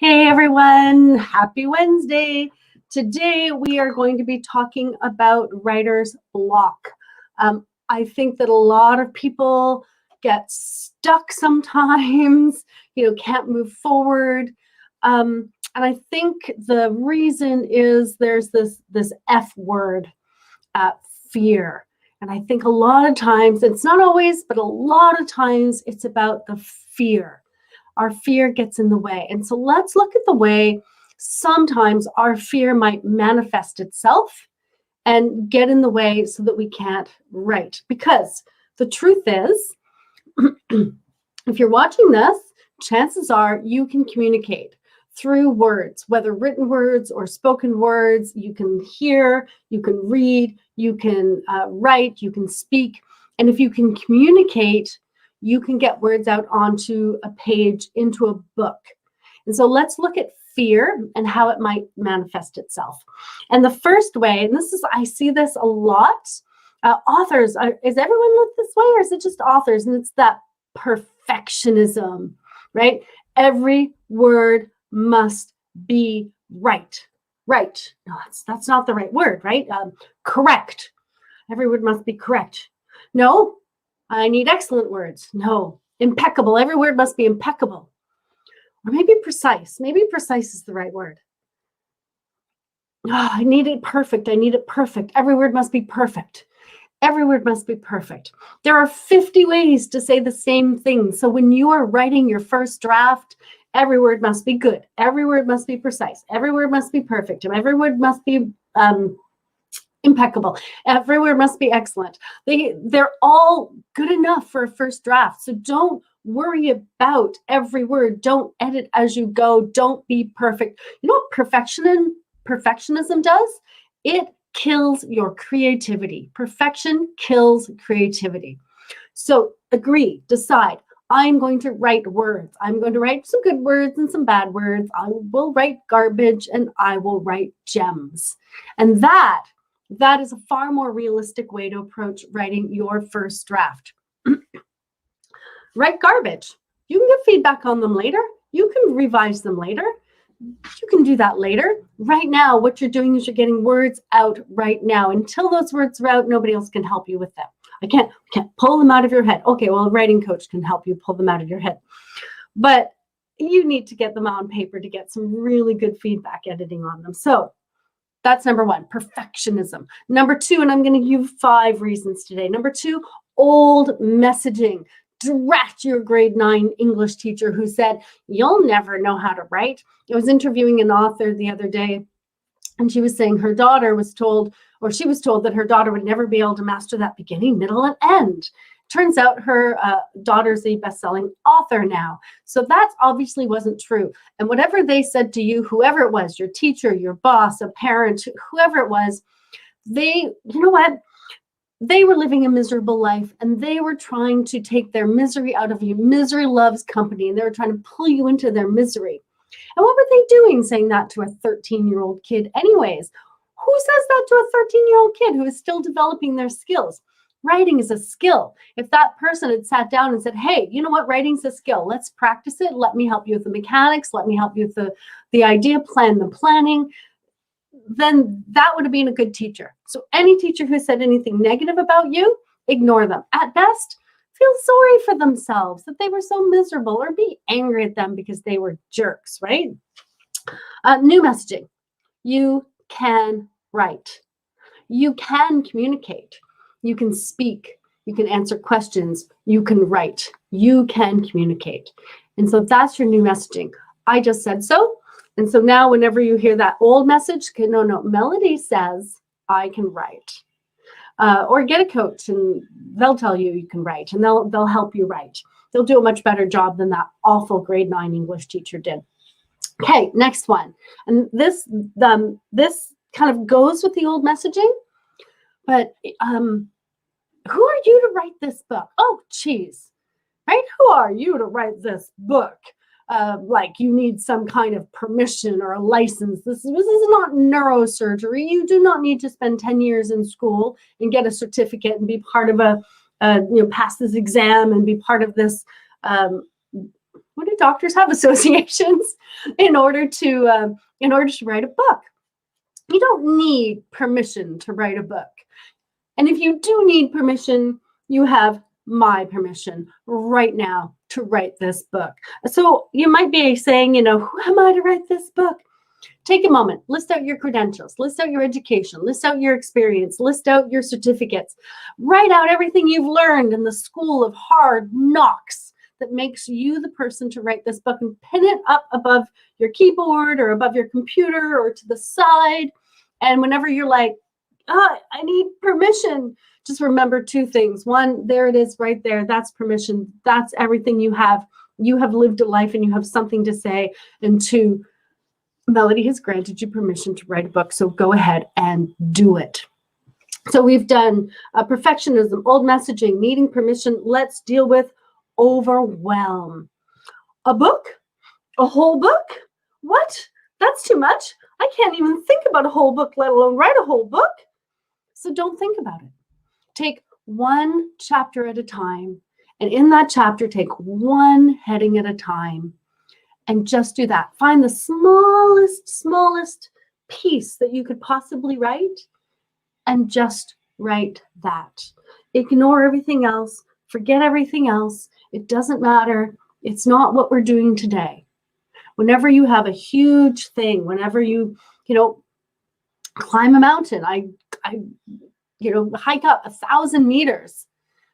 Hey everyone, happy Wednesday. Today we are going to be talking about writer's block. I think that a lot of people get stuck sometimes, can't move forward. And I think the reason is there's this F word, fear. And I think a lot of times, it's not always, but a lot of times it's about the fear. Our fear gets in the way. And so let's look at the way sometimes our fear might manifest itself and get in the way so that we can't write. Because the truth is, if you're watching this, chances are you can communicate through words, whether written words or spoken words. You can hear, you can read, you can write, you can speak. And if you can communicate, you can get words out onto a page, into a book. And so let's look at fear and how it might manifest itself. And the first way, and I see this a lot, authors, is everyone this way or is it just authors? And it's that perfectionism, right? Every word must be right. Right. No, that's not the right word, right? Correct. Every word must be correct. No, I need excellent words. No, impeccable. Every word must be impeccable. Or maybe precise. Maybe precise is the right word. Oh, I need it perfect. I need it perfect. Every word must be perfect. Every word must be perfect. There are 50 ways to say the same thing. So when you are writing your first draft, every word must be good. Every word must be precise. Every word must be perfect. And every word must be impeccable. Every word must be excellent. They're all good enough for a first draft. So don't worry about every word. Don't edit as you go. Don't be perfect. You know what perfectionism does? It kills your creativity. Perfection kills creativity. So agree, decide. I'm going to write words. I'm going to write some good words and some bad words. I will write garbage and I will write gems. And that is a far more realistic way to approach writing your first draft. Write garbage. You can get feedback on them later. You can revise them later. You can do that later. Right now, what you're doing is you're getting words out right now. Until those words are out, nobody else can help you with them. I can't pull them out of your head. Okay, well, a writing coach can help you pull them out of your head. But you need to get them on paper to get some really good feedback editing on them. So that's number one, perfectionism. Number two, and I'm going to give you 5 reasons today. Number 2, old messaging. Drat your grade 9 English teacher who said, you'll never know how to write. I was interviewing an author the other day, and she was saying her daughter was told, or she was told that her daughter would never be able to master that beginning, middle, and end. Turns out her daughter's a best-selling author now. So that obviously wasn't true. And whatever they said to you, whoever it was, your teacher, your boss, a parent, whoever it was, you know what? They were living a miserable life and they were trying to take their misery out of you. Misery loves company, and they were trying to pull you into their misery. And what were they doing saying that to a 13-year-old kid anyways? Who says that to a 13-year-old kid who is still developing their skills? Writing is a skill. If that person had sat down and said, hey, you know what? Writing's a skill. Let's practice it. Let me help you with the mechanics. Let me help you with the idea, the planning. Then that would have been a good teacher. So any teacher who said anything negative about you, ignore them. At best, feel sorry for themselves that they were so miserable, or be angry at them because they were jerks, right? New messaging. You can write. You can communicate. You can speak. You can answer questions. You can write. You can communicate. And so that's your new messaging. I just said so. And so now whenever you hear that old message, no, Melody says, I can write. Or get a coach and they'll tell you you can write, and they'll help you write. They'll do a much better job than that awful grade 9 English teacher did. Okay, next one. And this kind of goes with the old messaging, but who are you to write this book? Oh, geez, right? Who are you to write this book? Like you need some kind of permission or a license. This is not neurosurgery. You do not need to spend 10 years in school and get a certificate and be part of pass this exam and be part of this What do doctors have? Associations in order to write a book. You don't need permission to write a book. And if you do need permission, you have my permission right now to write this book. So you might be saying, who am I to write this book? Take a moment, list out your credentials, list out your education, list out your experience, list out your certificates, write out everything you've learned in the school of hard knocks that makes you the person to write this book, and pin it up above your keyboard or above your computer or to the side. And whenever you're like, I need permission, just remember two things. One, there it is right there. That's permission. That's everything you have. You have lived a life and you have something to say. And two, Melody has granted you permission to write a book, so go ahead and do it. So we've done perfectionism, old messaging, needing permission. Let's deal with overwhelm. A book? A whole book? What? That's too much. I can't even think about a whole book, let alone write a whole book. So don't think about it. Take one chapter at a time, and in that chapter, take one heading at a time. And just do that. Find the smallest piece that you could possibly write and just write that. Ignore everything else. Forget everything else. It doesn't matter. It's not what we're doing today. Whenever you have a huge thing, whenever you climb a mountain, I hike up 1,000 meters.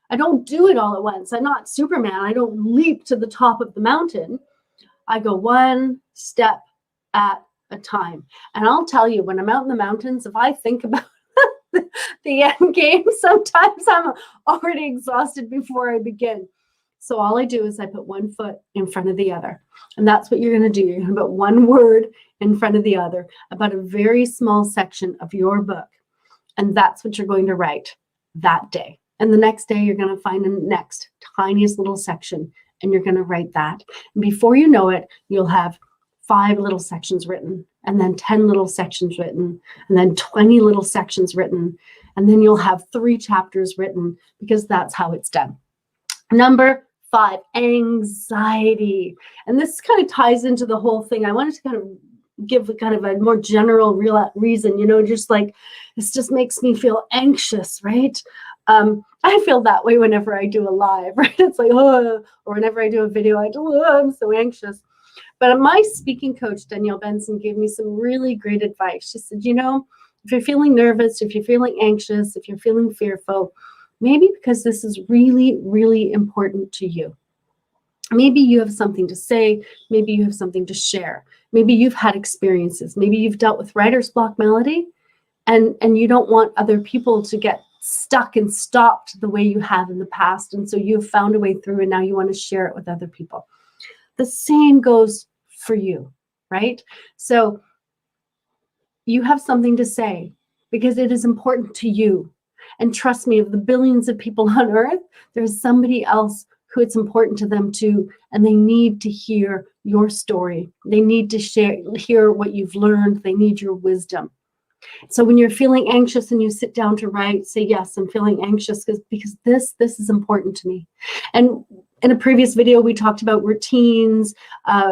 I don't do it all at once. I'm not Superman. I don't leap to the top of the mountain. I go one step at a time. And I'll tell you, when I'm out in the mountains, if I think about the end game, sometimes I'm already exhausted before I begin. So all I do is I put one foot in front of the other. And that's what you're going to do. You're going to put one word in front of the other about a very small section of your book. And that's what you're going to write that day. And the next day, you're going to find the next tiniest little section, and you're going to write that. And before you know it, you'll have 5 little sections written, and then 10 little sections written, and then 20 little sections written, and then you'll have 3 chapters written, because that's how it's done. Number 5, anxiety. And this kind of ties into the whole thing. I wanted to kind of give kind of a more general reason, just like, this just makes me feel anxious, right? I feel that way whenever I do a live, right? It's like, or whenever I do a video, I'm so anxious. But my speaking coach, Danielle Benson, gave me some really great advice. She said, if you're feeling nervous, if you're feeling anxious, if you're feeling fearful, maybe because this is really, really important to you. Maybe you have something to say. Maybe you have something to share. Maybe you've had experiences. Maybe you've dealt with writer's block, Melody, and you don't want other people to get stuck and stopped the way you have in the past. And so you've found a way through, and now you want to share it with other people. The same goes for you, right? So you have something to say because it is important to you. And trust me, of the billions of people on earth, there's somebody else who it's important to them too, and they need to hear your story. They need to hear what you've learned. They need your wisdom. So when you're feeling anxious and you sit down to write, say, yes, I'm feeling anxious because this is important to me. And in a previous video, we talked about routines,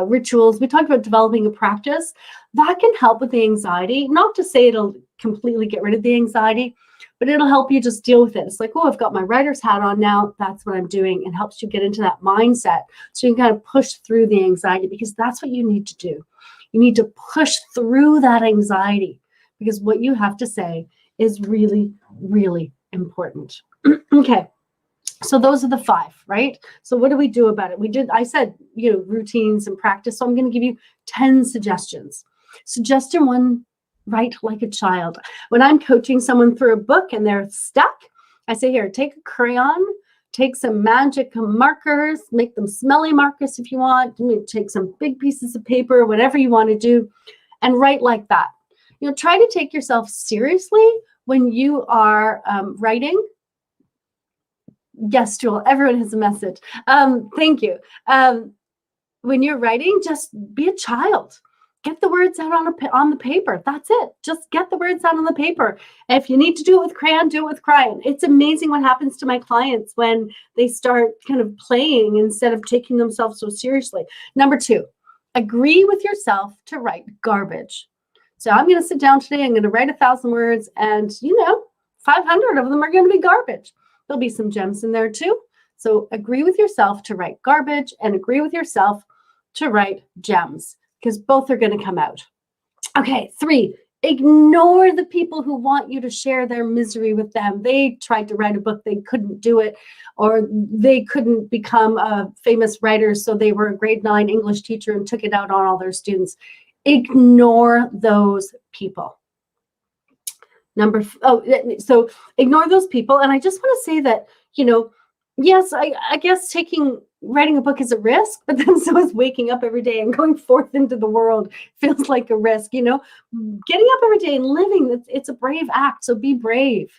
rituals. We talked about developing a practice that can help with the anxiety. Not to say it'll completely get rid of the anxiety, but it'll help you just deal with it. It's like, oh, I've got my writer's hat on now. That's what I'm doing. It helps you get into that mindset so you can kind of push through the anxiety, because that's what you need to do. You need to push through that anxiety, because what you have to say is really, really important. Okay. So those are the 5, right? So what do we do about it? I said, routines and practice. So I'm going to give you 10 suggestions. Suggestion 1, write like a child. When I'm coaching someone through a book and they're stuck, I say, here, take a crayon, take some magic markers, make them smelly markers if you want, take some big pieces of paper, whatever you want to do, and write like that. Try to take yourself seriously when you are writing. Yes, Jewel, everyone has a message. Thank you. When you're writing, just be a child. get the words out on the paper. That's it. Just get the words out on the paper. If you need to do it with crayon, do it with crayon. It's amazing what happens to my clients when they start kind of playing instead of taking themselves so seriously. Number 2, agree with yourself to write garbage. So I'm going to sit down today. I'm going to write 1,000 words, and 500 of them are going to be garbage. There'll be some gems in there too. So agree with yourself to write garbage and agree with yourself to write gems, because both are going to come out. Okay, 3, ignore the people who want you to share their misery with them. They tried to write a book, they couldn't do it, or they couldn't become a famous writer, so they were a grade 9 English teacher and took it out on all their students. Ignore those people. So ignore those people. And I just want to say that, yes, I guess writing a book is a risk, but then so is waking up every day and going forth into the world feels like a risk. Getting up every day and living, it's a brave act. So be brave.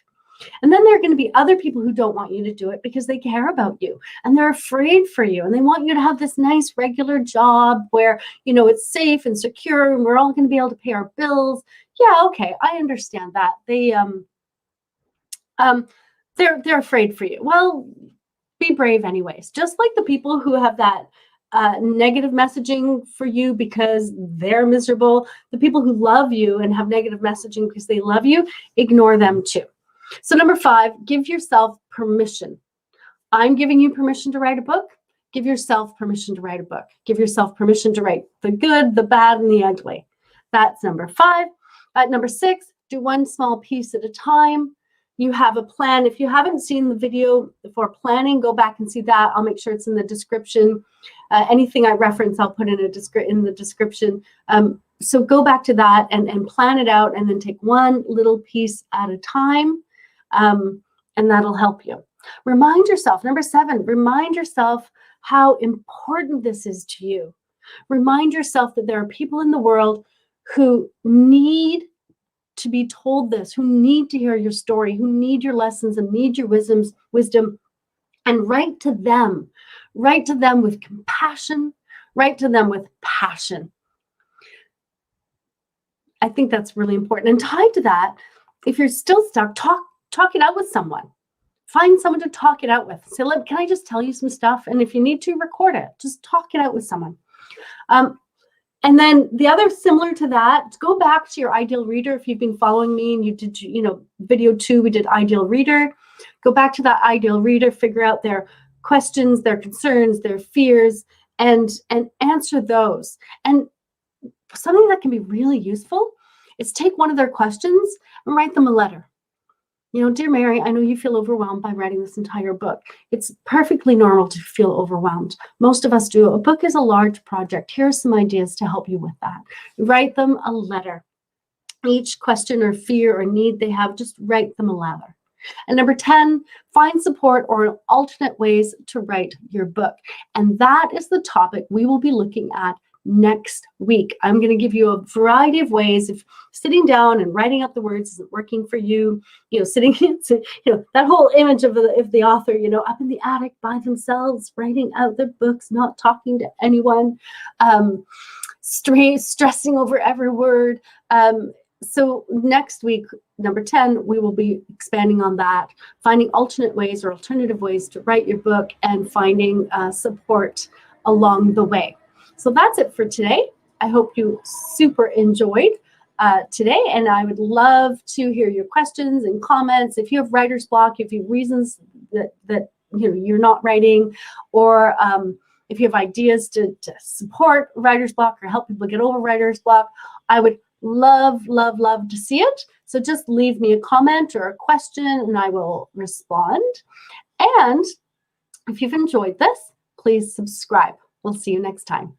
And then there are going to be other people who don't want you to do it because they care about you and they're afraid for you. And they want you to have this nice regular job where, it's safe and secure and we're all going to be able to pay our bills. Yeah, okay, I understand that. They're afraid for you. Well, be brave anyways. Just like the people who have that negative messaging for you because they're miserable, the people who love you and have negative messaging because they love you, ignore them too. So number 5, give yourself permission. I'm giving you permission to write a book. Give yourself permission to write a book. Give yourself permission to write the good, the bad, and the ugly. That's number 5. Number 6, do one small piece at a time. You have a plan. If you haven't seen the video for planning, go back and see that. I'll make sure it's in the description. Anything I reference, I'll put in the description. So go back to that and plan it out, and then take one little piece at a time, and that'll help you. Remind yourself, number 7, remind yourself how important this is to you. Remind yourself that there are people in the world who need to be told this, who need to hear your story, who need your lessons and need your wisdom, and write to them with compassion, write to them with passion. I think that's really important. And tied to that, if you're still stuck, talk it out with someone. Find someone to talk it out with. Say, look, can I just tell you some stuff? And if you need to, record it. Just talk it out with someone. And then the other similar to that, go back to your ideal reader. If you've been following me and you did, video 2, we did ideal reader. Go back to that ideal reader, figure out their questions, their concerns, their fears, and answer those. And something that can be really useful is take one of their questions and write them a letter. Dear Mary, I know you feel overwhelmed by writing this entire book. It's perfectly normal to feel overwhelmed. Most of us do. A book is a large project. Here are some ideas to help you with that. Write them a letter. Each question or fear or need they have, just write them a letter. And number 10, find support or alternate ways to write your book. And that is the topic we will be looking at next week. I'm going to give you a variety of ways. If sitting down and writing out the words isn't working for you, sitting, that whole image of the author, up in the attic by themselves, writing out their books, not talking to anyone, stressing over every word. So next week, number 10, we will be expanding on that, finding alternate ways or alternative ways to write your book and finding support along the way. So that's it for today. I hope you super enjoyed today, and I would love to hear your questions and comments. If you have writer's block, if you have reasons that you're not writing, or if you have ideas to support writer's block or help people get over writer's block, I would love to see it. So just leave me a comment or a question and I will respond. And if you've enjoyed this, please subscribe. We'll see you next time.